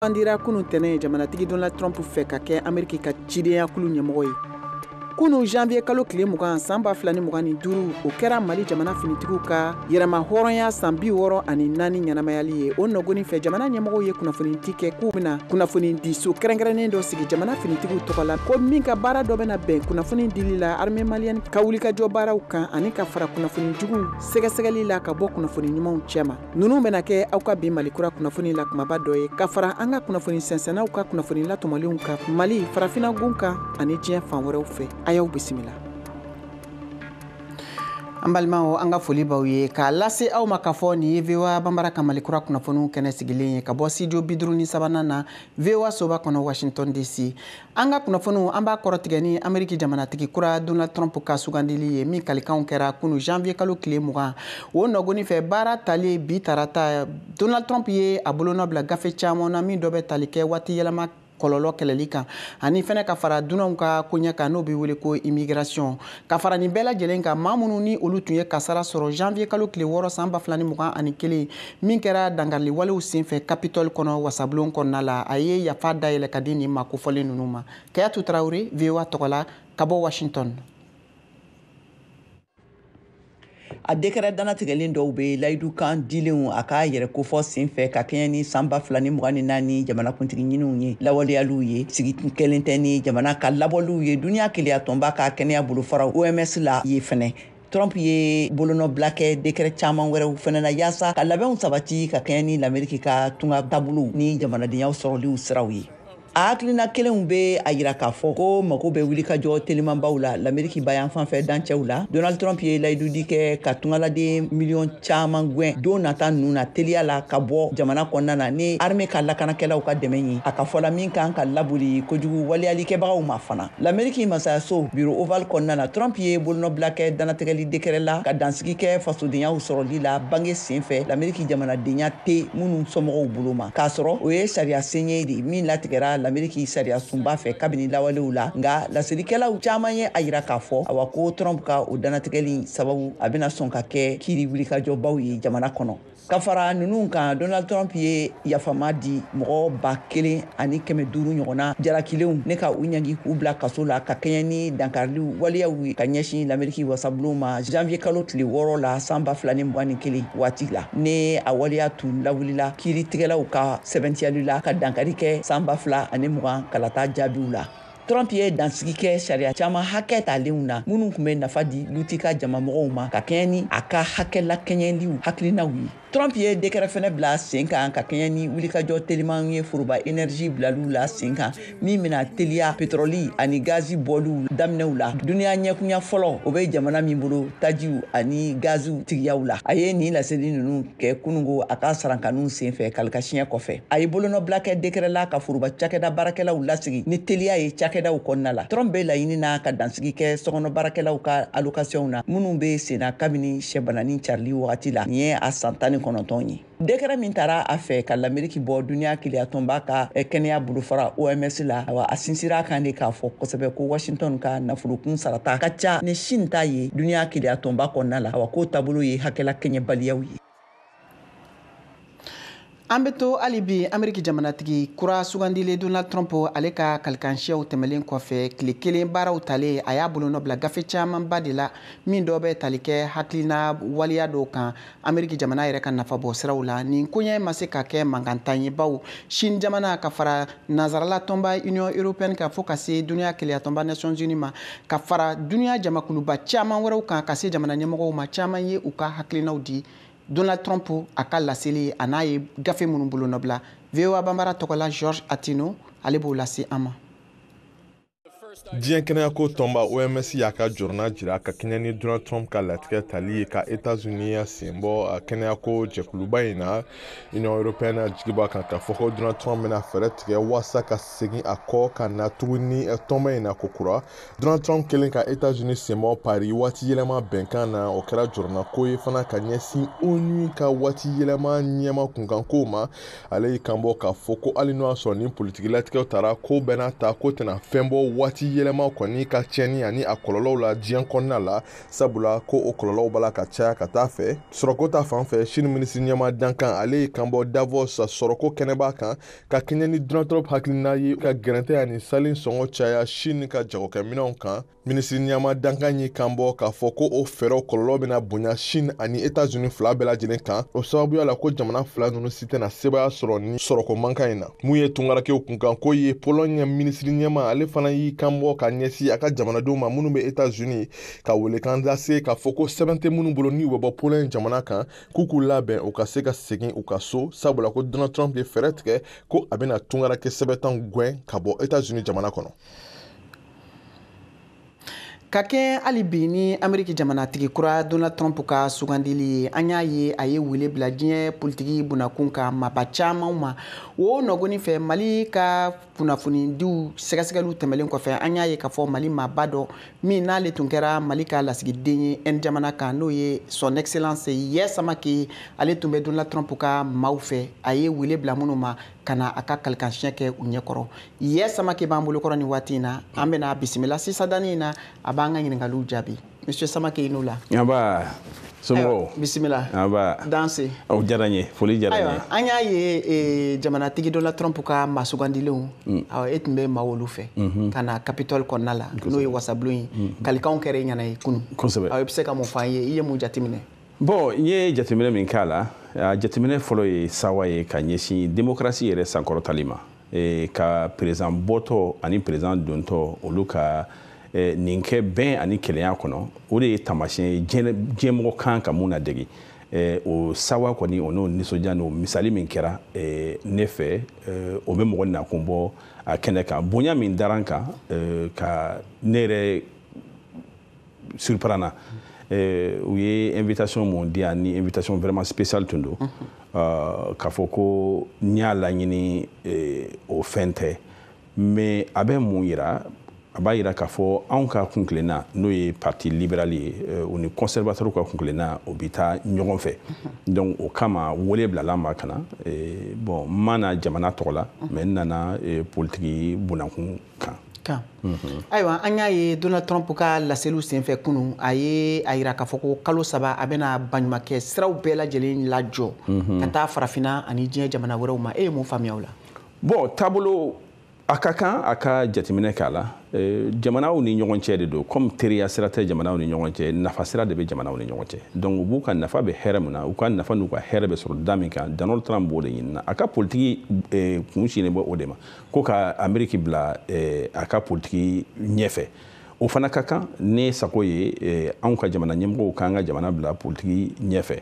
Andira kunu tene jamanatigi Donald Trump fɛ ka kɛ Ameriki ka cidenya kulu ɲɛmɔgɔ ye. Kunu janvier kalo tile 20 san 2025 o kɛra Mali jamana finitigiw ka yɛrɛma hɔrɔnya san 64 ɲɛnamayali ye. O nɔgɔni fɛ jamana ɲɛmɔgɔw ye kunnafoni di kɛ k'u bɛna kunnafoni di so kɛrɛnkɛrɛnnen dɔ sigi jamana finitigiw tɔgɔ la ko min ka baara dɔ bɛna bɛn kunnafoni dili la armée malienne ka wulikajɔ baaraw kan ani ka fara kunnafoni jugu sɛgɛsɛgɛli la ka bɔ kunnafoni ɲumanw cɛma. Nunu bɛna kɛ aw ka bi Mali kura kunnafoni la kumaba dɔ ye ka fara an ka kunnafoni sɛnsɛnnaw ka kunnafoni latɔmɔlenw kan Mali farafina gun kan ani diɲɛ fan wɛrɛw fɛ. Ayaw bisimila. An balimaw an ka foli b'aw ye k'a lase aw ma k'a fɔ nin ye VOA Banbara ka Mali kura kunnafoniw kɛnɛ sigilen ye ka bɔ studio 53 na VOA soba kɔnɔ Washington DC. An ka kunnafoniw an b'a kɔrɔtigɛ ni Ameriki jamanatigi kura Donald Trump ka sugandili ye min kalikanw kɛra kunu janvier kalo tile 20. O nɔgɔni fɛ baara tali bi tarata Donald Trump ye a bolonɔ bila gafe caman na min dɔ bɛ tali kɛ waati yɛlɛma kɔlɔlɔ kɛlɛli kan ani fɛnɛ ka fara dunanw ka koɲɛ kan n'o bɛ wele ko immigration ka fara nin bɛɛ lajɛlen kan maa minnu ni olu tun ye kasara sɔrɔ janvier kalo tile 6 san 2021 min kɛra dangarili walew senfɛ Capitole kɔnɔ wasabulon kɔnɔna la a ye yafa dayɛlɛ ka di nin ma kofɔlen ninnu ma. Kayatu Tarawele VOA tɔgɔla ka bɔ Washington. A décret danatigɛlen dɔw bɛ layidu kan dilenw a ka yɛrɛ kofɔ senfɛ ka kɛɲɛ ni san 2024 jamanakuntigi ɲiniw ye lawaleyaliw ye sigi kelen tɛ ni jamana ka labɔliw ye duniya keleya tɔnba ka kɛnɛya bolofaraw OMS la ye fɛnɛ. Trump ye bolonɔ bila kɛ décret caman wɛrɛw fɛnɛ na yaasa ka labɛnw sabati ka kɛɲɛ ni l'Amérique ka tunga taabolow ni jamanadenyaw sɔrɔliw siraw ye. A hakilina kelenw bɛ a yira k'a fɔ ko mako bɛ wulikajɔ telimanbaw la l'Amérique bayan fanfɛ dancɛw la Donald Trump ye layidudi kɛ ka tungaladen miliyɔn caman gwɛn don nata ninnu na teliya la ka bɔ jamana kɔnɔna na ni armée ka lakanakɛlaw ka dɛmɛ ye a ka fɔla min kan ka laboli kojugu waliyalikɛbagaw ma fana. L'Amérique masayaso bureau ovale kɔnɔna na Trump ye bolonɔ bila kɛ danatigɛli décret la ka dansigi kɛ fasodenyaw sɔrɔli la bange senfɛ l'Amérique jamanadenya tɛ minnu somɔgɔw bolo ma k'a sɔrɔ o ye sariya sen ye de min latigɛra l'Amérique sariya sunba fɛ kabini lawalew la nka lasirikɛlaw caman ye a yira k'a fɔ awa ko Trump ka o danatigɛli sababu a bɛna sɔn ka kɛ kiiri wulikajɔbaw ye jamana kɔnɔ. Ka fara ninnu kan Donald Trump ye yafama di mɔgɔ 1500 ɲɔgɔnna jarakilenw ne ka u ɲangi k'u bila kaso la ka kɛɲɛ ni dankariliw waliyaw ye ka ɲɛsin l'Amérique wasabulon ma janvier kalo tile 6 la san 2021 waati la ne a waliya tun lawulila kiiritigɛlaw ka sɛbɛntiyali la ka dankari kɛ san 2020 kalata jaabiw la. Trump ye dansigi kɛ sariya caman hakɛ talenw na minnu tun bɛ nafa di lutika jamamɔgɔw ma ka kɛɲɛ ni a ka hakɛ lakɛɲɛliw hakilinaw ye. Trump ye décret fɛnɛ bila sen kan ka kɛɲɛ ni wulikajɔ teliman ye foroba énergie bilaliw la sen kan min bɛna teliya pétrole ani gazi bɔliw daminɛw la duniya ɲɛkunya fɔlɔ o bɛ jamana min bolo tajiw ani gaziw tigiyaw la a ye nin laseli ninnu kɛ kunungo a ka sarankanu senfɛ kalikasiɲɛ kɔfɛ a ye bolonɔ bila kɛ décret la ka foroba cakɛda baarakɛlaw lasigi ni teliya ye cakɛdaw kɔnɔna la Trump bɛ laɲini na ka dansigi kɛ sɔkɔnɔ baarakɛlaw ka allocation na minnu bɛ senna kabini sɛbananin carili wagati la nin ye a san 19 ye. Décret min taara a fɛ ka l'Amérique bɔ duniya keleya tɔnba ka kɛnɛya bolofara OMS la a sinsira kan de k'a fɔ kosɛbɛ ko Washington ka nafolokun sarata ka ca ni Chine ta ye duniya keleya tɔnba kɔnɔna la ko taabolo ye hakɛla kɛɲɛbaliyaw ye. An bɛ to hali bi Ameriki jamanatigi kura sugandile Donald Trump ale ka kalikansiyaw tɛmɛlen kɔfɛ tile kelen baaraw talen a y'a bolonɔ bila gafe camanba de la min dɔ bɛ tali kɛ hakilina waliya dɔw kan Ameriki jamana yɛrɛ ka nafabɔ siraw la nin koɲɛ ma se ka kɛ mankantan ye baw Chine jamana ka fara nazarala tɔnba Union européenne ka fɔ ka se duniya keleya tɔnba Nations Unies ma ka fara duniya jamakuluba caman wɛrɛw kan ka se jamana ɲɛmɔgɔw ma caman ye u ka hakilinaw di Donald Trump a ka laseli a n'a ye gafe minnu bolonɔ bila VOA Banbara tɔgɔla George Atino ale b'o lase an ma. Diɲɛ kɛnɛyako tɔnba OMS y'a ka jɔrɔna jira ka kɛɲɛ ni Donald Trump ka latigɛ tali ye ka États-Unis sen bɔ a kɛnɛyako jɛkuluba in na Union européenne jigiba kan k'a fɔ ko Donald Trump bɛna fɛɛrɛ tigɛ waasa ka segin a kɔ ka na tuguni tɔnba in na kokura. Donald Trump kelen ka États-Unis sen bɔ Paris waati yɛlɛma bɛnkan na o kɛra jɔrɔnako ye fana ka ɲɛsin ONU ka waati yɛlɛma ɲɛma kunkanko ma ale y'i kanbɔ k'a fɔ ko hali n'o y'a sɔrɔ ni politikilatigɛw taara ko bɛɛ n'a ta ko tɛna fɛn bɔ waati yɛlɛma kɔni ka tiɲɛni ani a kɔlɔlɔw la diɲɛ kɔnɔna la sabula ko o kɔlɔlɔw b'a la ka caya ka taa fɛ sɔrɔko ta fan fɛ Chine minisiri ɲɛma Duncan ale ye kan bɔ Davos sɔrɔko kɛnɛba kan ka kɛɲɛ ni Donald Trump hakilina ye ka gɛrɛntɛ ani sali sɔngɔ caya Chine ka jagokɛminɛnw kan minisiri ɲɛma Duncan ye kan bɔ k'a fɔ ko o fɛɛrɛw kɔlɔlɔ bɛna bonya Chine ani États-Unis fila bɛɛ lajɛlen kan o sababuya la ko jamana fila ninnu si tɛna sebaya sɔrɔ ni sɔrɔko mankan in na mun ye tungarakɛw kunkan ko ye Pologne minisiri ɲɛma ale fana y'i kan bɔ ka ɲɛsin a ka jamanadenw ma minnu bɛ États-Unis ka welekan lase k'a fɔ ko sɛbɛn tɛ minnu bolo ni u bɛ bɔ Pologne jamana kan k'u k'u labɛn u ka se ka segin u ka so sabula ko Donald Trump ye fɛɛrɛ tigɛ ko a bɛna tungarakɛ sɛbɛntan gɛn ka bɔ États-Unis jamana kɔnɔ. Ka kɛ hali bi ni Ameriki jamanatigi kura Donald Trump ka sugandili an y'a ye a ye wele bila diɲɛ politiki bunakun ka maba caman ma o nɔgɔni fɛ Mali ka kunnafonidiw sɛgɛsɛgɛliw tɛmɛlen kɔfɛ an y'a ye k'a fɔ Mali maaba dɔ min n'ale tun kɛra Mali ka lasigiden ye N jamana kan n'o ye son excellence Yaya Samake ale tun bɛ Donald Trump ka maaw fɛ a ye wele bila minnu ma ka na a ka kalikansiɲɛ kɛ u ɲɛkɔrɔ Yaya Samake b'an bolokɔrɔ ni waati in na an bɛna bisimila sisadani in na a b'an ka ɲininkaliw jaabi Monsieur Samake i n'o la. Aba somɔgɔw bisimila aba danse o diyara n ye foli diyara n ye an y'a ye jamanatigi Donald Trump ka maa sugandilenw e tun bɛ maa olu fɛ ka na Capitole kɔnɔna la n'o ye wasabulon ye kalikanw kɛra i ɲɛna ye kunun kosɛbɛ i bɛ se ka mun fɔ an ye i ye mun jateminɛ. Bon n ye jateminɛ min k'a la a jateminɛ fɔlɔ ye sawa ye ka ɲɛsin démocratie yɛrɛ sankɔrɔtali ma ka président bɔtɔ ani président dontɔ olu ka nin kɛ bɛn ani kelenya kɔnɔ o de ye tamasiyɛn diɲɛmɔgɔ kan ka mun ladegi o sawa kɔni o n'o nisɔndiya n'o misali min kɛra ne fɛ o bɛ mɔgɔ nakun bɔ a kɛnɛ kan bonya min dara n kan ka ne yɛrɛ surprendre u ye invitation mun di yan ni invitation vraiment spéciale tun don k'a fɔ ko n y'a laɲini o fɛn tɛ mais a bɛ mun yira a b'a yira k'a fɔ anw ka kunkilenna n'o ye parti libéral ye o ni conservateur ka kunkilenna o bɛ taa ɲɔgɔn fɛ donc o kama wele bilala ma ka na bon n ma na jamana tɔgɔ la mais n nana politiki bunakun kan. Ayiwa an y'a ye Donald Trump ka laseliw senfɛ kunun a ye a yira k'a fɔ ko kalo 3 a bɛna baɲumankɛ siraw bɛɛ lajɛlen lajɔ ka taa farafinna ani diɲɛ jamana wɛrɛw ma e ye mun faamuya o la. Bon taabolo a ka kan a ka jateminɛ k'a la jamanaw ni ɲɔgɔn cɛ de don comme teriya sira tɛ jamanaw ni ɲɔgɔn cɛ nafa sira de bɛ jamanaw ni ɲɔgɔn cɛ donc u b'u ka nafa bɛ hɛrɛ mun na u ka nafa n'u ka hɛrɛ bɛ sɔrɔ da min kan Donald Trump b'o de ɲinina a ka politiki kun sinnen bɔ o de ma ko ka Ameriki bila a ka politiki ɲɛfɛ o fana ka kan ne sago ye anw ka jamana ɲɛmɔgɔw k'an ka jamana bila politiki ɲɛfɛ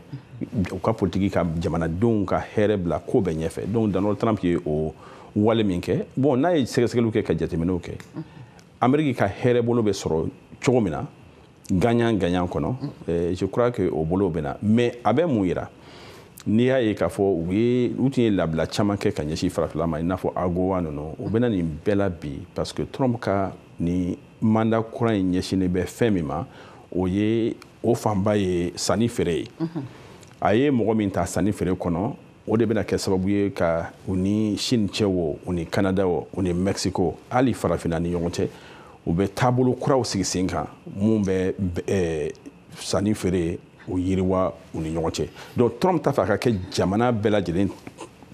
u ka politiki ka jamanadenw ka hɛrɛ bila ko bɛɛ ɲɛfɛ donc Donald Trump ye o wale min kɛ bon n'a ye sɛgɛsɛgɛliw kɛ ka jateminɛw kɛ Ameriki ka hɛrɛ bolo bɛ sɔrɔ cogo min na gagnant kɔnɔ je crois que o bolo bɛ na mais a bɛ mun yira n'i y'a ye k'a fɔ u tun ye labila caman kɛ ka ɲɛsin farafina ma i n'a fɔ AGOA ninnu u bɛ na nin bɛɛ la bi parce que Trump ka nin mandat kura in ɲɛsinnen bɛ fɛn min ma o ye o fanba ye sanni feere ye a ye mɔgɔ min ta sanni feere kɔnɔ o de bɛna kɛ sababu ye ka u ni Chine cɛ o u ni Canada o u ni Mexico hali farafinna ni ɲɔgɔn cɛ u bɛ taabolo kuraw sigi sen kan mun bɛ sanni feere o yiriwa u ni ɲɔgɔn cɛ donc Trump ta fɛ a ka kɛ jamana bɛɛ lajɛlen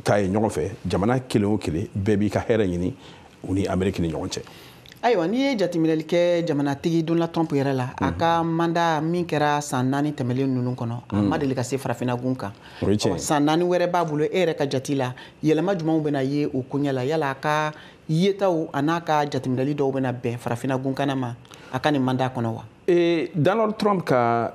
ta ye ɲɔgɔn fɛ jamana kelen o kelen bɛɛ b'i ka hɛrɛ ɲini u ni Ameriki ni ɲɔgɔn cɛ. Ayiwa n'i ye jateminɛli kɛ jamanatigi Donald Trump yɛrɛ la a ka mandat min kɛra san 4 tɛmɛlen ninnu kɔnɔ a ma deli ka se farafinna gun kan san 4 wɛrɛ b'a bolo e yɛrɛ ka jati la yɛlɛma jumɛnw bɛna ye o koɲɛ la yala a ka yetaw a n'a ka jateminɛli dɔw bɛna bɛn farafinna gunkana ma a ka nin mandat kɔnɔ wa. Donald Trump ka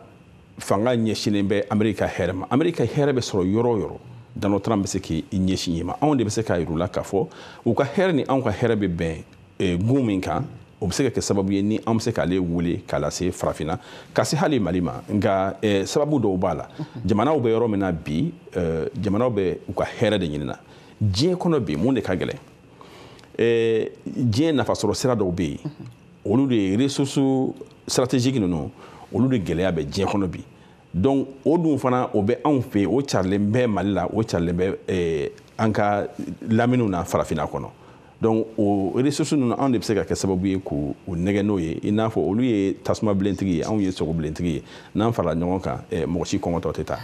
fanga ɲɛsinnen bɛ Ameriki ka hɛrɛ ma Ameriki ka hɛrɛ bɛ sɔrɔ yɔrɔ o yɔrɔ Donald Trump bɛ se k'i ɲɛsin ye ma anw de bɛ se k'a yir'u la k'a fɔ u ka hɛrɛ ni anw ka hɛrɛ bɛ bɛn gun min kan o bɛ se ka kɛ sababu ye ni an bɛ se k'ale wele k'a lase farafinna ka se hali Mali ma nka sababu dɔw b'a la jamanaw bɛ yɔrɔ min na bi jamanaw bɛ u ka hɛrɛ de ɲinina diɲɛ kɔnɔ bi mun de ka gɛlɛn diɲɛ nafasɔrɔ sira dɔw bɛ yen olu de ye ressources stratégiques ninnu olu de gɛlɛya bɛ diɲɛ kɔnɔ bi donc o dun fana o bɛ anw fɛ o carilen bɛ Mali la o carilen bɛ an ka laminiw na farafinna kɔnɔ donc o ressources ninnu an de bɛ se ka kɛ sababu ye k'u nɛgɛ n'o ye i n'a fɔ olu ye tasuma bilentigi ye anw ye sogo bilentigi ye n'an farala ɲɔgɔn kan mɔgɔ si kɔngɔtɔ tɛ taa.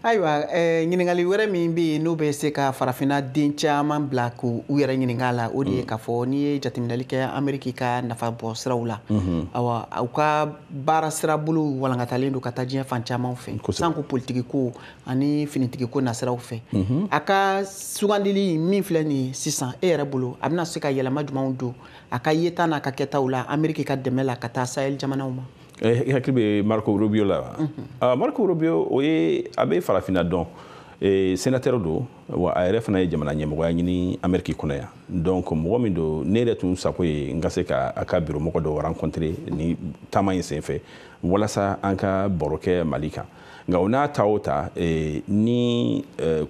ayiwa ɲininkali wɛrɛ min bɛ yen n'o bɛ se ka farafinna den caman bila k'u yɛrɛ ɲininka la o de ye k'a fɔ n'i ye jateminɛli kɛ Ameriki ka nafabɔ siraw la awa u ka baara sira bolo walankatalen don ka taa diɲɛ fan caman fɛ sanko politiki ko ani finitigi ko nasiraw fɛ a ka sugandili min filɛ nin sisan e yɛrɛ bolo a bɛna se ka yɛlɛma jumɛnw don a ka yeta n'a ka kɛtaw la Ameriki ka dɛmɛ la ka taa Sahel jamanaw ma. I hakili bɛ Marco Rubio la wa Marco Rubio o ye a bɛ farafinna dɔn sénateur don wa a yɛrɛ fana ye jamana ɲɛmɔgɔya ɲini Ameriki kɔnɔ yan donc mɔgɔ min don ne yɛrɛ tun sago ye n ka se ka a ka bureau mɔgɔ dɔ rencontrer ni taama in senfɛ walasa an ka baro kɛ Mali kan nka o n'a ta o ta ni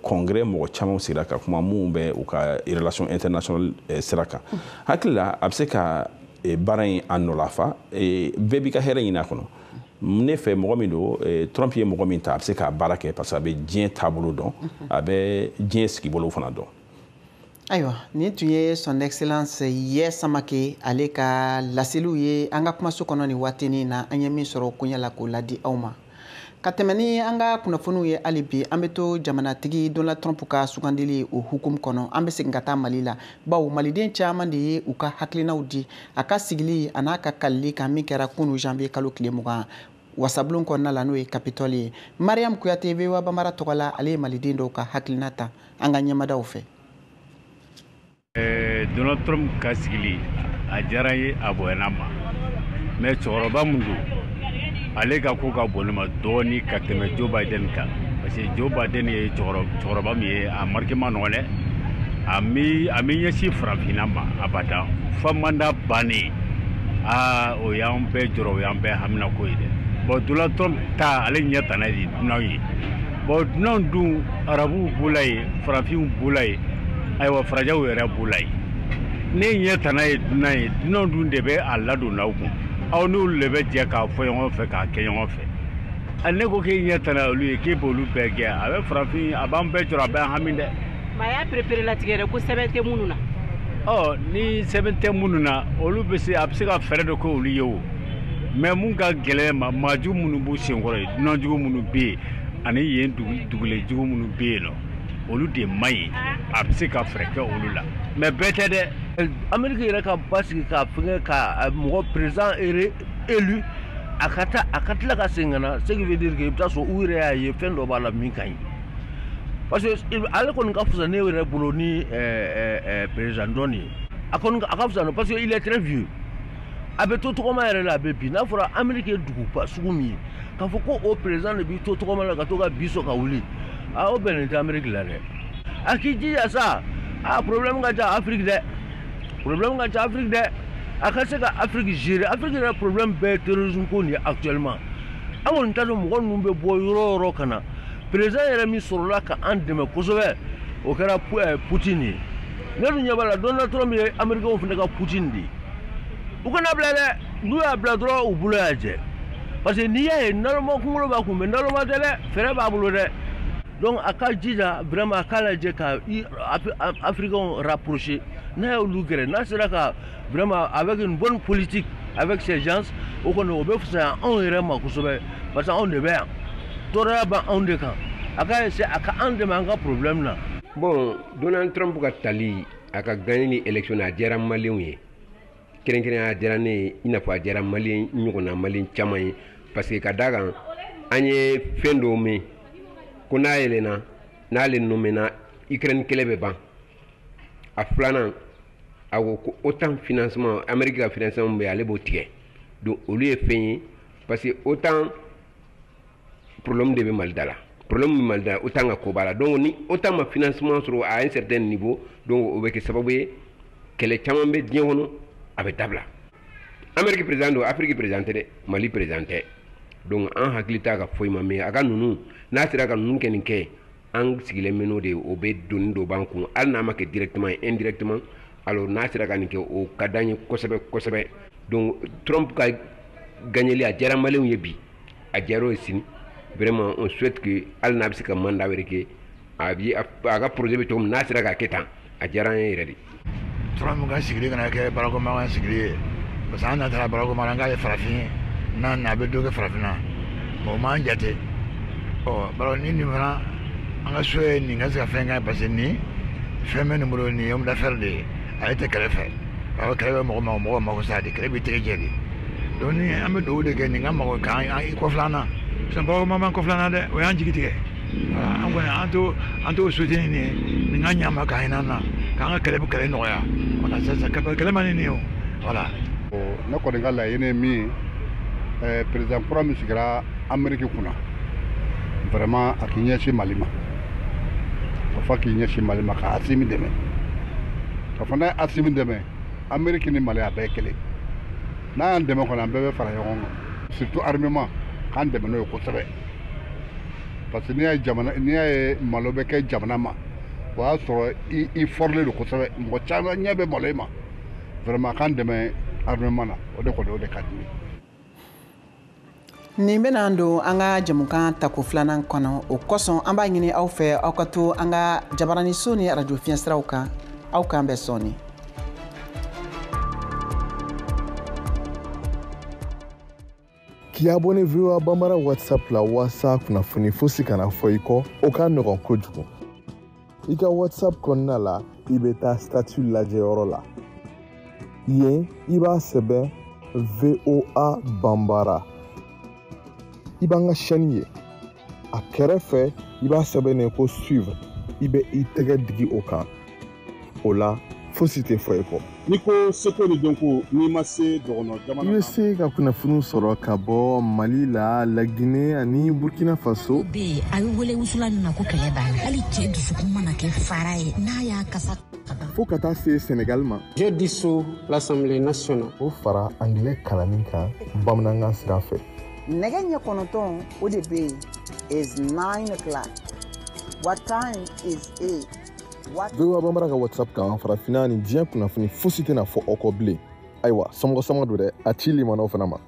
congrès mɔgɔ caman sigira ka kuma mun bɛ u ka relation internationale sira kan hakili la a bɛ se ka baara in a nɔlafa bɛɛ b'i ka hɛrɛ ɲini a kɔnɔ ne fɛ mɔgɔ min don Trump ye mɔgɔ min ta a bɛ se k'a baara kɛ parce que a bɛ diɲɛ taabolo dɔn a bɛ diɲɛ sigibolo fana dɔn. ayiwa nin tun ye son excellence Yɛ Samake ale ka laseliw ye an ka kumaso kɔnɔ nin waatinin na an ye min sɔrɔ koɲɛ la k'o ladi aw ma ka tɛmɛ ni an ka kunnafoniw ye hali bi an bɛ to jamanatigi Donald Trump ka sugandili o hukumu kɔnɔ an bɛ segin ka taa Mali la bawo maliden caman de ye u ka hakilinaw di a ka sigili a n'a ka kalili kan min kɛra kunu janvier kalo tile 20 wasabulon kɔnɔna la n'o ye Capitole ye Mariam Kuyate VOA Bambara tɔgɔ la ale ye maliden dɔw ka hakilina ta an ka ɲɛmadaw fɛ. Donald Trump ka sigili a diyara ye a bonyana ma mais cɛkɔrɔba mun don ale ka ko ka bon ne ma dɔɔni ka tɛmɛ Joe Biden kan parce que Joe Biden ye cɛkɔrɔba min ye a marque ma nɔgɔn dɛ a mi ɲɛsin farafinna ma abada fa manda bannen o y'an bɛɛ jɔrɔ o y'an bɛɛ hamina ko ye dɛ bon Donald Trump ta ale ɲɛ tana de dunan ye bon dunan dun arabuw b'ula ye farafinw b'ula ye ayiwa farajaw yɛrɛ b'ula ye ne ɲɛ tana ye dunan ye dunan dun de bɛ a ladon n'aw kun aw n'olu de bɛ jɛ k'a fɔ ɲɔgɔn fɛ k'a kɛ ɲɔgɔn fɛ ne ko k'e ɲɛ tana olu ye k'e b'olu bɛɛ gɛn a bɛ farafin a b'an bɛɛ jɔrɔ a bɛ hami dɛ. mais a y'a perepere latigɛ dɛ ko sɛbɛn tɛ minnu na. ni sɛbɛn tɛ minnu na olu bɛ se a bɛ se ka fɛɛrɛ dɔ kɛ olu ye o mais mun ka gɛlɛn ma maajugu minnu b'u senkɔrɔ ye dunanjugu minnu bɛ yen ani yen dugulejugu minnu bɛ yen nɔ olu de man ɲi a bɛ se ka fɛɛrɛ kɛ olu la mais bɛɛ tɛ dɛ. Ameriki yɛrɛ ka basigi ka fɛngɛ ka mɔgɔ président élu a ka tila ka segin ka na ce qui veut dire que i bɛ taa sɔrɔ u yɛrɛ y'a ye fɛn dɔ b'a la min ka ɲi parce que ale kɔni ka fisa ne yɛrɛ bolo ni président dɔn ye a ka fisa parce que il est très vieux a bɛ to tɔgɔma yɛrɛ la a bɛ bi n'a fɔra Ameriki ye duguba sugu min ye k'a fɔ ko o président de b'i to tɔgɔma la ka to ka bi sɔn ka wuli o bɛnnen tɛ Ameriki la dɛ a k'i jija sa problème ka ca Afrique dɛ. Problème ka ca Afrique dɛ a ka se ka Afrique gérer Afrique yɛrɛ problème bɛɛ terrorisme ko nin ye actuellement an kɔni t'a dɔn mɔgɔ ninnu bɛ bɔ yɔrɔ o yɔrɔ ka na président yɛrɛ min sɔrɔla ka an dɛmɛ kosɛbɛ o kɛra Poutine ye ne dun ɲɛ b'a la Donald Trump ye américains fana ka Poutine de ye u kana bila dɛ n'u y'a bila dɔrɔn u bolo y'a jɛ parce que n'i y'a ye naloma kunkolo b'a kun mais naloma tɛ dɛ fɛɛrɛ b'a bolo dɛ donc a ka jija vraiment a k'a lajɛ ka africains rapprocher n'a y'olu gɛrɛ n'a sera ka vraiment avec une bonne politique avec ces gens o kɔni o bɛ fisaya anw yɛrɛ ma kosɛbɛ parce que anw de bɛ yan tɔɔrɔya bɛ anw de kan a ka essayer a ka an dɛmɛ an ka problème na. bon Donald Trump ka tali a ka gagner ni élection a diyara maliyɛnw ye kɛrɛnkɛrɛnnenya a diyara ne ye i n'a fɔ a diyara maliyɛn ɲɔgɔnna maliyɛn caman ye parce que ka d'a kan an ye fɛn dɔw mɛn ko n'a yɛlɛnna n'ale nomena Ukraine kɛlɛ bɛ ban a filanan a ko ko OTAN financement Amérique ka financement bɛ ale b'o tigɛ donc olu ye fɛn ye parce que OTAN problème de bɛ Mali da la problème bɛ Mali da la OTAN ka ko b'a la donc ni OTAN ma financement sɔrɔ à un certain niveau donc o bɛ kɛ sababu ye kɛlɛ caman bɛ diɲɛ kɔnɔ a bɛ dabila Amérique président don Afrique président tɛ dɛ Mali président tɛ donc an hakili t'a ka foyi ma mais a ka ninnu n'a sera ka ninnu kɛ nin kɛ an sigilen bɛ n'o de ye o bɛ donni dɔ b'an kun hali n'a ma kɛ directement indirectement alors n'a sera ka nin kɛ o ka d'an ye kosɛbɛ kosɛbɛ donc Trump ka gagneli a diyara maliyɛnw ye bi a diyara o ye sini vraiment on souhaite que hali n'a bɛ se ka mandat wɛrɛ kɛ a ka projet bɛ cogo min n'a sera k'a kɛ tan a diyara an ye yɛrɛ de. Trump ka sigili kana kɛ Barack Obama ka sigili ye parce que an natara Barack Obama an k'ale farafin ye n'a na a bɛ dɔ kɛ farafinna mais o m'an jate baro ni nin fana an ka so ye nin ka se ka fɛn kɛ parce que nin fɛn bɛ nin bolo nin ye homme d'affaires de ye ale tɛ kɛlɛ fɛ kɛlɛ bɛ mɔgɔ mako sa de kɛlɛ bɛ tɛgɛ jɛ de donc ni an bɛ dugawu de kɛ nin ka mako k'an kɔfilɛ an na parce que Barack Obama kɔfilɛ an na dɛ o y'an jigi tigɛ an kɔni an t'o soutenir nin ye nin ka ɲama k'an hinɛ an na k'an ka kɛlɛ nɔgɔya voilà c'est kɛlɛ man nin ye o voilà. ne kɔni ka laɲini ye min ye président kura min sigira Amérique kunna vraiment a k'i ɲɛsin Mali ma a fɔ k'i ɲɛsin Mali ma ka Asimi dɛmɛ ka fɔ n'a ye Asimi dɛmɛ Amérique ni Mali a bɛɛ ye kelen n'a y'an dɛmɛ kɔni an bɛɛ bɛ fara ɲɔgɔn kan surtout armement k'an dɛmɛ n'o ye kosɛbɛ parce que n'i y'a ye malo bɛ kɛ jamana ma o y'a sɔrɔ i forlen don kosɛbɛ mɔgɔ caman ɲɛ bɛ malo ma vraiment k'an dɛmɛ armement na o de kɔni o de ka di ne. Nin bɛna don an ka jamukan tako filanan kɔnɔ o kosɔn an b'a ɲini aw fɛ aw ka to an ka jabaraniso ni radio fiɲɛsiraw kan aw k'an bɛɛ sɔni. K'i abonné VOA Bambara WhatsApp la walasa kunnafoni fosi kana fɔ i kɔ o ka nɔgɔn kojugu. I ka WhatsApp kɔnɔna la i bɛ taa statut lajɛyɔrɔ la. Yen i b'a sɛbɛn VOA Bambara. I b'an ka chaîne ye a kɛrɛfɛ i b'a sɛbɛnnen ko suivre i bɛ i tɛgɛ digi o kan o la fosi tɛ fɔ i kɔ. N'i ko seko ni dɔnko n'i ma se dɔgɔnɔ jamana i bɛ se ka kunnafoni sɔrɔ ka bɔ Mali la Laginɛ ani Burkina Faso. Bɛ a bɛ wele wusula min ma ko kɛlɛ banna hali cɛ dusukun mana kɛ fara ye n'a y'a kasa fo ka taa se Sénégal ma. Je dissous l'Assemblée nationale. O fara anglais kalanni kan bamanankan sira fɛ. Nɛgɛ ɲɛ kɔnɔntɔn o de bɛ yen is 9 o'clock. What time is it? VOA Bambara ka WhatsApp kan farafinna ni diɲɛ kunnafoni fosi tɛna fɔ aw kɔ bilen. Ayiwa samɔgɔ don dɛ a ci limanaw fana ma.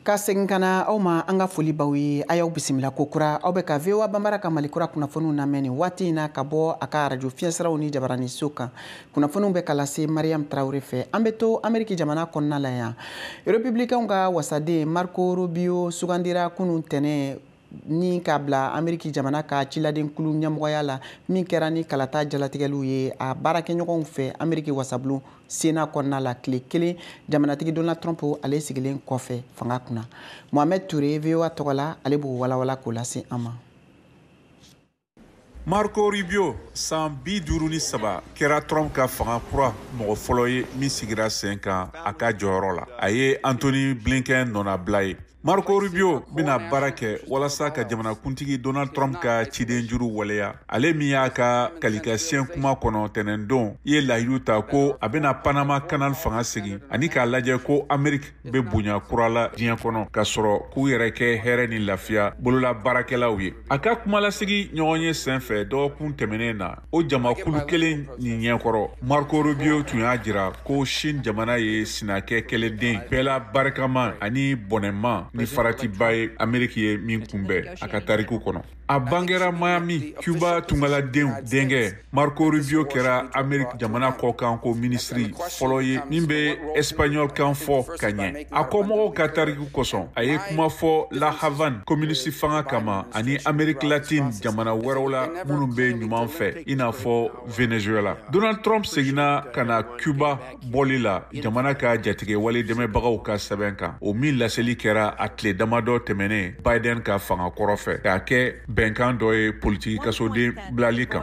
Ka segin kana aw ma an ka foli baw ye a y'aw bisimila ko kura aw bɛ ka VOA Bambara ka Malikura kunnafoniw lamɛn nin waati in na ka bɔ a ka radio fiɲɛsiraw ni jabaraniso kan kunnafoniw bɛ ka lase Mariam Traoré fɛ an bɛ to Amérique jamana kɔnɔna la yan républicains ka wasaden Marco Rubio sugandira kunun tɛnɛ ni ka bila Amérique jamana ka ciladen kulu ɲɛmɔgɔya la min kɛra ni kalata jalatigɛliw ye a baarakɛɲɔgɔnw fɛ Amérique wasabulu Sena kɔnɔna la tile kelen jamanatigi Donald Trump ale sigilen kɔfɛ fanga kunna Mohamed Touré VOA tɔgɔ la ale b'o walawala k'o lase an ma. Marco Rubio san 53 kɛra Trump ka fanga kura mɔgɔ fɔlɔ ye min sigira sen kan a ka jɔyɔrɔ la a ye Anthony Blinken nɔnabila ye. Marco Rubio bena baara kɛ walasa ka jamanakuntigi Donald Trump ka ciden juru waleya ale min y'a ka kalikasiyɛn kuma kɔnɔ tɛnɛndon i ye lahidu ta ko a bena Panama Canal fanga segin ani k'a lajɛ ko Amérique be bonya kura la diɲɛ kɔnɔ ka sɔrɔ k'u yɛrɛ kɛ hɛrɛ ni lafiya bolola baarakɛlaw ye a ka kumalasigi ɲɔgɔn ye sen fɛ dɔgɔkun tɛmɛnen na o jamakulu kelen ni ɲɛkɔrɔ Marco Rubio tun y'a jira ko Chine jamana ye sinakɛ kelenden bɛɛla barikama ani bɔnɛma ni faratiba ye Amérique ye min kunbɛn a ka tariku kɔnɔ a bangera Miami Cuba tungaladenw denkɛ Marco Rubio kɛra Amérique jamana kɔkan ko ministri fɔlɔ ye min bɛ espagnol kan fɔ ka ɲɛ a kɔmɔgɔw ka tariku kosɔn a ye kuma fɔ La Havane communiste fanga kama ani Amérique latine jamana wɛrɛw la minnu bɛ ɲuman fɛ i n'a fɔ Venezuela Donald Trump seginna ka na Cuba bɔli la jamana ka jatigɛ wale dɛmɛbagaw ka sɛbɛn kan o min laseli kɛra a tile damadɔ tɛmɛnen Biden ka fanga kɔrɔ fɛ k'a kɛ bɛnkan dɔ ye politiki kasoden bilali kan.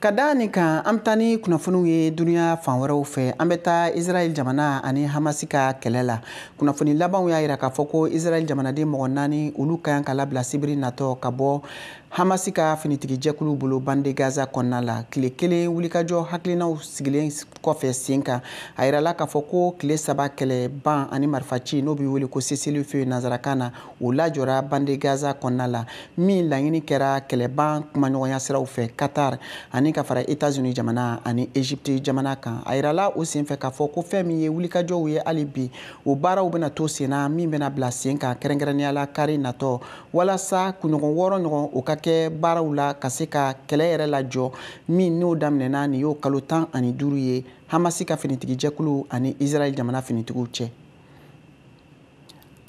Ka da nin kan an bɛ taa ni kunnafoniw ye duniya fan wɛrɛw fɛ an bɛ taa Israel jamana ani Hamasi ka kɛlɛ la kunnafoni labanw y'a jira k'a fɔ ko Israel jamanaden mɔgɔ 4 olu ka kan ka labila sibiri natɔ ka bɔ Hamasi ka finitigi jɛkulu bolo bande Gaza kɔnɔna la tile kelen wulikajɔ hakilinaw sigilen kɔfɛ sen kan a yirala k'a fɔ ko tile 3 kɛlɛ ban ani marifaci n'o bɛ wele ko cessez-le-feu nanzarakan na o lajɔra bande Gaza kɔnɔna la min laɲini kɛra kɛlɛban kumaɲɔgɔnya siraw fɛ Qatar ani ka fara États-Unis jamana ani Egypte jamana kan a yirala o sen fɛ k'a fɔ ko fɛn min ye wulikajɔw ye hali bi o baaraw bɛna to sen na min bɛna bila sen kan kɛrɛnkɛrɛnnenya la kari natɔ walasa kunɲɔgɔn 6 ɲɔgɔn o ka kɛ baaraw la ka se ka kɛlɛ yɛrɛ lajɔ min n'o daminɛna nin y'o kalo 15 ye Hamasi ka finitigijɛkulu ani Israel jamana finitigiw cɛ.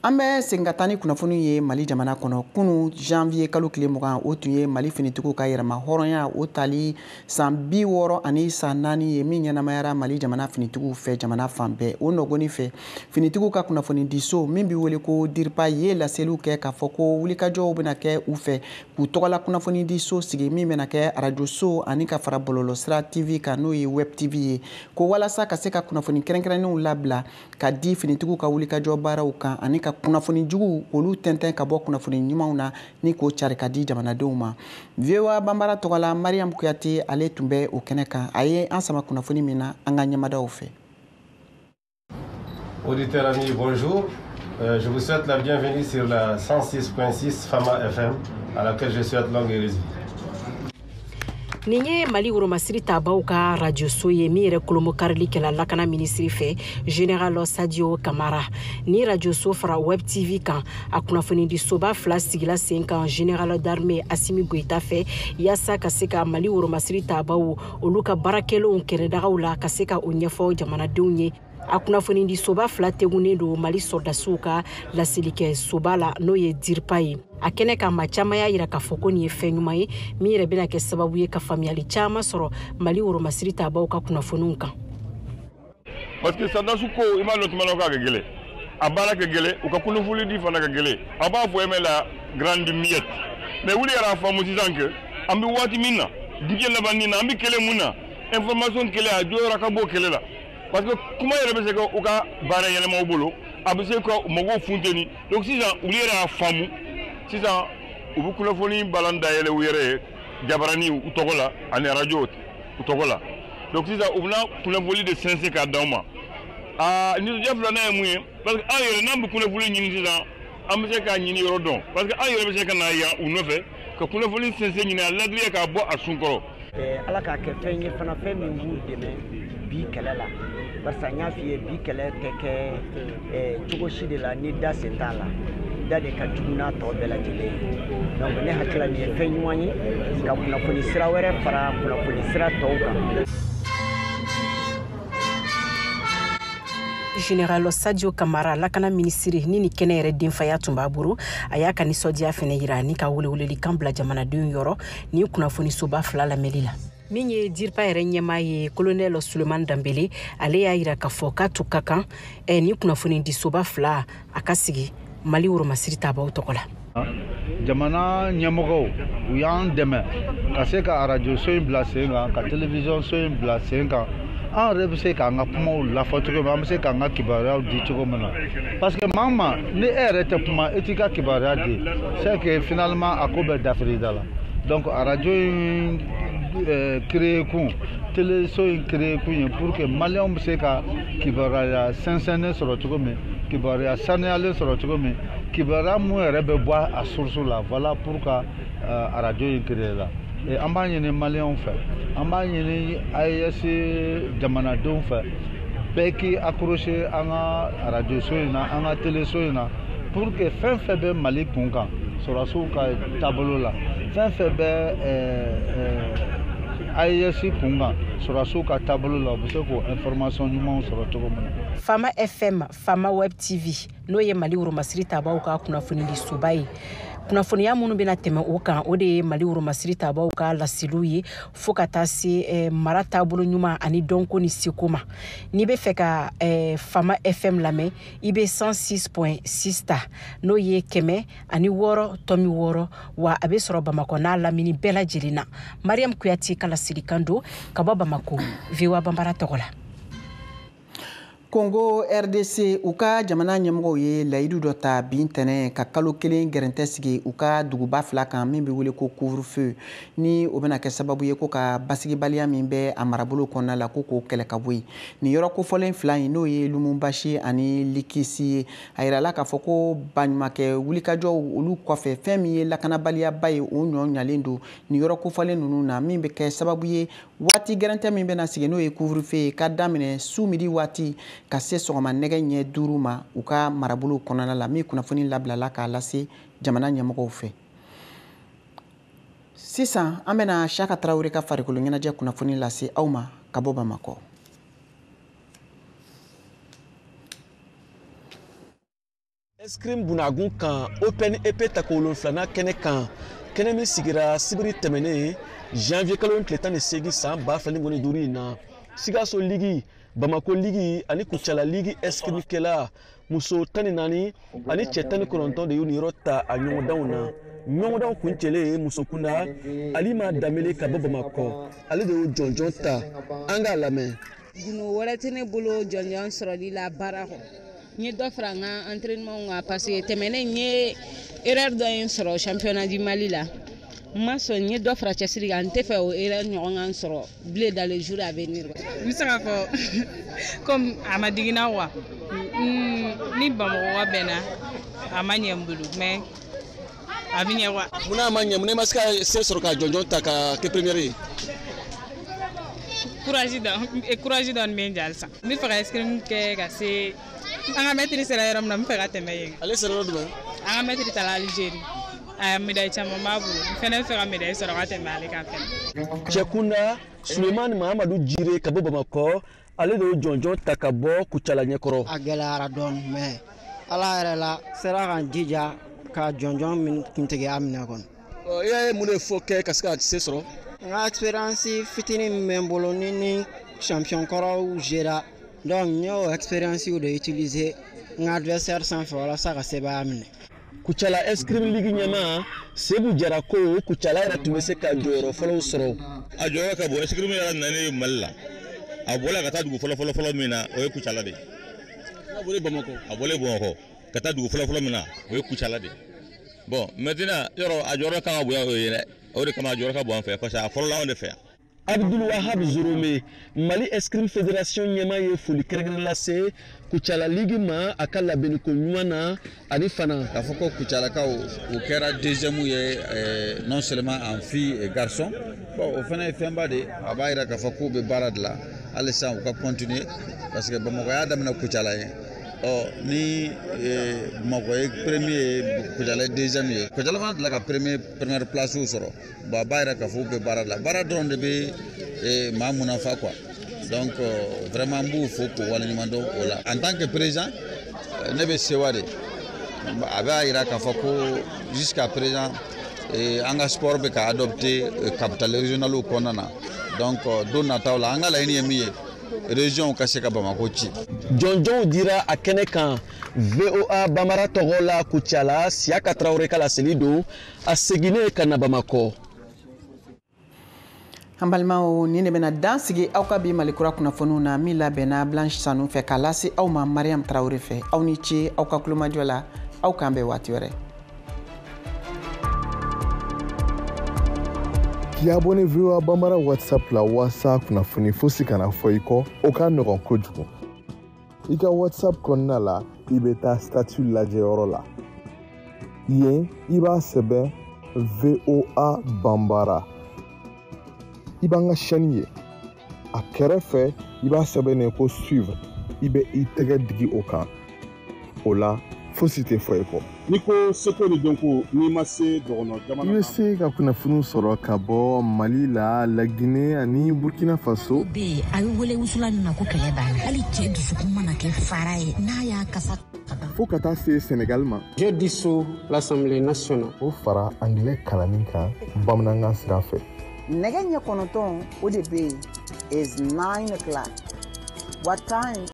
An bɛ segin ka taa ni kunnafoni ye Mali jamana kɔnɔ kunu janvier kalo tile 20 o tun ye Mali finitigiw ka yɛrɛma hɔrɔnya o tali san 60 ani san 4 ye min ɲɛnamayara Mali jamana finitigiw fɛ jamana fan bɛɛ o nɔgɔni fɛ finitigiw ka kunnafoni diso min bi wele ko DIRPA ye laseliw kɛ k'a fɔ ko wulikajɔw bɛna kɛ u fɛ k'u tɔgɔla kunnafoni diso sigi min bɛna kɛ arajoso ani ka fara bɔlɔlɔsira TV kan n'o ye web TV ye ko walasa ka se ka kunnafoni kɛrɛnkɛrɛnnenw labila ka di finitigiw ka wulikajɔ baaraw kan ani ka kunnafoni jugu olu tɛntɛn ka bɔ kunnafoni ɲumanw na ni k'o cari ka di jamanadenw ma. VOA Bambara tɔgɔla Mariam Kuyate ale tun bɛ o kɛnɛ kan a ye an sama kunnafoni min na an ka ɲɛmadaw fɛ. Auditeurs amis, bonjour. Je vous souhaite la bienvenue sur la 106.6 Fama FM à laquelle je souhaite longue heureuse vie. Ninye Mali Woromasiri tabaw ka radio so ye mi yɛrɛ kolomo karili kɛla lakana ministri fɛ Général Sadio Kamara ni radio so fara web TV kan a kunnafoni di soba fila sigila sen kan Général d'armée Assimi Goïta fɛ yasa ka se ka Mali Woromasiri tabaw olu ka baarakɛlenw kɛrɛdagaw la ka se ka o ɲɛfɔ jamanadenw ye. A kunnafoni di soba fila tegunnen do Mali sɔrdasiw ka lasilikɛ soba la n'o ye DIRPA ye. A kɛnɛ kan maa caman y'a yira k'a fɔ ko nin ye fɛn ɲuman ye min yɛrɛ bɛna kɛ sababu ye ka faamuyali caman sɔrɔ Mali Woromasiri tabaw ka kunnafoniw kan. Parce que sɔrdasiw ko i m'a dɔn tuma dɔ k'a ka gɛlɛn a baara ka gɛlɛn u ka kunnafoni di fana ka gɛlɛn a b'a fɔ mais la grande miette mais wuli yɛrɛ a faamu sisan que an bɛ waati min na diɲɛ labanni na an bɛ kɛlɛ mun na information kɛlɛ a jɔyɔrɔ ka bɔ kɛlɛ la. Parce que kuma yɛrɛ bɛ se ka u ka baara yɛlɛmaw bolo a bɛ se ka mɔgɔw funteni donc sisan olu yɛrɛ y'a faamu sisan u bɛ kunnafoni balan dayɛlɛ u yɛrɛ ye jabarani u tɔgɔ la ani radio u tɔgɔ la donc sisan u bɛna kunnafoni de sɛnsɛn k'a d'aw ma nisɔndiya filanan ye mun ye parce que an yɛrɛ n'an bɛ kunnafoni ɲini sisan an bɛ se k'a ɲini yɔrɔ dɔn parce que an yɛrɛ bɛ se ka na yan u nɔfɛ ka kunnafoni sɛnsɛn ɲini a ladiriya k'a bɔ a sun kɔrɔ. Ala k'a kɛ fɛn ye fana fɛn min b'u dɛmɛ bi kɛlɛ la barisa n y'a f'i ye bi kɛlɛ tɛ kɛ cogo si de la ni da sen t'a la da de ka jugu n'a tɔ bɛɛ lajɛlen ye donc ne hakili la nin ye fɛn ɲuman ye ka kunnafoni sira wɛrɛ fara kunnafoni sira tɔw kan. Général Sadio Kamara lakana ministri ni ni kɛnɛ yɛrɛ denfaya tun b'a bolo a y'a ka nisɔndiya fɛnɛ yira ni ka weleweleli kan bila jamanadenw yɔrɔ ni kunnafoni soba fila lamɛnli la. Min ye DIRPA yɛrɛ ɲɛmaa ye colonel Suleman Dambele ale y'a yira k'a fɔ k'a tun ka kan ni kunnafoni di soba fila a ka sigi Mali Woromasiri tabaw tɔgɔ la. Jamana ɲɛmɔgɔw u y'an dɛmɛ ka se ka radio so in bila sen kan ka télévision so in bila sen kan an yɛrɛ bɛ se k'an ka kumaw lafɔ cogo min an bɛ se k'an ka kibaruyaw di cogo min na parce que maa ma ni e yɛrɛ tɛ kuma e t'i ka kibaruya di c'est que finalement a ko bɛ dafiri da la donc radio in créé kun téléso in créé kun ye pour que maliyɛnw bɛ se ka kibaruya sɛnsɛnnen sɔrɔ cogo min kibaruya saniyalen sɔrɔ cogo min kibaruya mun yɛrɛ bɛ bɔ a source la voilà pourquoi radio in créé la. An b'a ɲini maliyɛnw fɛ an b'a ɲini AES jamanadenw fɛ bɛɛ k'i accroché an ka radio so in na an ka télé so in na pour que fɛn fɛn bɛ Mali kun kan sɔrɔdasiw ka taabolo la fɛn fɛn bɛ AES kun kan sɔrɔdasiw ka taabolo la u bɛ se k'o information ɲumanw sɔrɔ cogo min na. Fama FM Fama Web TV n'o ye Mali Woromasiri tabaw ka kunnafoni di soba ye. Kunnafoniya minnu bɛna tɛmɛ o kan o de ye Mali Woromasiri tabaw ka laseliw ye fo ka taa se mara taabolo ɲuman ani dɔnko ni seko ma. N'i bɛ fɛ ka Fama FM lamɛn i bɛ 106.6 ta n'o ye 106.6 wa a bɛ sɔrɔ Bamakɔ n'a lamini bɛɛ lajɛlen na. Mariam Kuyate ka laselikan don ka bɔ Bamako VOA Bambara tɔgɔ la. Congo RDC u ka jamana ɲɛmɔgɔw ye layidu dɔ ta bi ntɛnɛn ka kalo kelen gɛrɛntɛ sigi u ka duguba fila kan min bɛ wele ko couvre-feu ni o bɛna kɛ sababu ye ko ka basigibaliya min bɛ a marabolo kɔnɔna la ko k'o kɛlɛ ka bɔ yen nin yɔrɔ kofɔlen fila in n'o ye Lumumbashi ani Likisi ye a yirala k'a fɔ ko baɲumankɛ wulikajɔw olu kɔfɛ fɛn min ye lakanabaliyaba ye o ɲɔɲalen don nin yɔrɔ kofɔlen ninnu na min bɛ kɛ sababu ye waati gɛrɛntɛ min bɛna sigi n'o ye couvre-feu ye ka daminɛ su midi waati ka se sɔgɔma nɛgɛ ɲɛ 5 ma u ka marabolo kɔnɔna la min kunnafoni labilala k'a lase jamana ɲɛmɔgɔw fɛ. Sisan an bɛna Siyaka Tarawele ka farikolo ɲɛnajɛ kunnafoni lase aw ma ka bɔ Bamakɔ. Eskrime bunagun kan Open EP takolo flana kɛnɛ kan kɛnɛ min sigira sibiri tɛmɛnen janvier kalo tile 18 san 2025 in na Sikaso ligi Bamako ligi ani Kucala ligi eskrime kɛla muso 14 ani cɛ 19 de y'u niyɔrɔ ta a ɲɔgɔndanw na. Ɲɔgɔndanw kuncɛlen muso kunda Alima Damele ka bɔ Bamakɔ ale de y'o jɔnjɔn ta an k'a lamɛn. Gunu wɛrɛ tɛ ne bolo jɔnjɔn sɔrɔli la baara kɔ. N ye dɔ fara n ka entraînement kan parce que tɛmɛnen n ye erreur dɔ in sɔrɔ championnat du Mali la. N ma sɔn n ye dɔ fara cɛsiri kan n tɛ fɛ o erreur ɲɔgɔn kan sɔrɔ bilen dans les jours à venir. N bɛ se k'a fɔ comme a ma digi n na quoi ni Bamakɔ bɛnna a ma ɲɛ n bolo mais a bɛ ɲɛ quoi. Munna a ma ɲɛ munna i ma se ka se sɔrɔ ka jɔnjɔn ta ka kɛ première ye. Courage dɔɔni bɛ n jɛ halisa n bɛ fɛ ka eskrime kɛ ka se an ka maître sera yɔrɔ min na n bɛ fɛ ka tɛmɛ yen. Ale sera yɔrɔ jumɛn? An ka maître taara Algérie a médaille caman b'a bolo n fɛnɛ bɛ fɛ ka médaille sɔrɔ ka tɛmɛ ale kan fɛnɛ. Cɛkunda Sulemani Mahamadu Jire ka bɔ Bamakɔ ale de y'o jɔnjɔn ta ka bɔ Kucala ɲɛkɔrɔ. A gɛlɛyara dɔɔni mais Ala yɛrɛ la sera ka n jija ka jɔnjɔn min kuntigiya minɛ kɔnɔ. I ye mun de fɔ kɛ ka se ka se sɔrɔ? N ka expérience fitinin min bɛ n bolo ni champion kɔrɔw jera donc n y'o expérience de utiliser n ka adversaire sanfɛ walasa ka sebaaya minɛ. Kucala eskrime ligi ɲɛmaa Sebu Jara ko Kucala yɛrɛ tun bɛ se ka jɔyɔrɔ fɔlɔw sɔrɔ. A jɔyɔrɔ ka bon eskrime yɛrɛ nalen Mali la a bɔla ka taa dugu fɔlɔ min na o ye Kucala de. A bɔlen Bamakɔ. A bɔlen Bamakɔ ka taa dugu fɔlɔ min na o ye Kucala de. Bon maintenant yɔrɔ a jɔyɔrɔ kan ka bonya o ye dɛ o de kama a jɔyɔrɔ ka bon an fɛ parce que a fɔlɔla anw de fɛ yan. Abdul Wahab Zorome Mali Eskrime Fédération ɲɛmaa ye foli kɛrɛnkɛrɛnnen lase Kucala ligi ma a ka labɛnniko ɲuman na ani fana. K'a fɔ ko Kucalakaw o kɛra deuxième ye non seulement en fille et garçon bon o fana ye fɛnba de a b'a jira k'a fɔ k'u bɛ baara de la hali sisan u ka continuer parce que Bamakɔ y'a daminɛ Kucala ye ni Bamakɔ ye premier ye Kucala ye deuxième ye Kucala fana tila ka première place sɔrɔ bon a b'a jira k'a fɔ u bɛ baara de la baara dɔrɔn de bɛ maa munafa quoi donc vraiment n b'u fo k'u waleɲuman dɔn o la en tant que président ne bɛ sewa de a b'a jira k'a fɔ ko jusqu'à présent an ka sport bɛ ka adopter capitale régionale kɔnɔna na donc don nataw la an ka laɲini ye min ye région ka se ka Bamako ci. Jɔnjɔnw dira a kɛnɛ kan VOA Bambara tɔgɔ la Kucala Siyaka Tarawele ka laseli don a seginnen ka na Bamakɔ. An balimaw ni ne bɛna dan sigi aw ka bi Malikura kunnafoniw na min labɛnna Blanche Sanu fɛ k'a lase aw ma Mariam Tarawele fɛ aw ni ce aw ka kulomajɔ la aw k'an bɛn waati wɛrɛ. K'i abonné VOA Bambara WhatsApp la walasa kunnafoni fosi kana fɔ i kɔ o ka nɔgɔn kojugu. I ka WhatsApp kɔnɔna la i bɛ taa statut lajɛyɔrɔ la. Yen i b'a sɛbɛn VOA Bambara. I b'an ka chaîne ye. A kɛrɛfɛ i b'a sɛbɛnnen ko suivre. I bɛ i tɛgɛ digi o kan. O la fosi tɛ fɔ i kɔ. N'i ko seko ni dɔnko n'i ma se dɔgɔnɔ jamana. I bɛ se ka kunnafoni sɔrɔ ka bɔ Mali la, La Guinée ani Burkina Faso. Bi a bɛ wele wusula nin na ko kɛlɛ banna. Hali cɛ dusukun mana kɛ fara ye n'a y'a kasa. Fo ka taa se Sénégal ma. Je dissous l'Assemblée nationale. O fara anglais kalanni kan bamanankan sira fɛ. Nɛgɛ ɲɛ 9 o de bɛ yen is 9 o'clock. What time?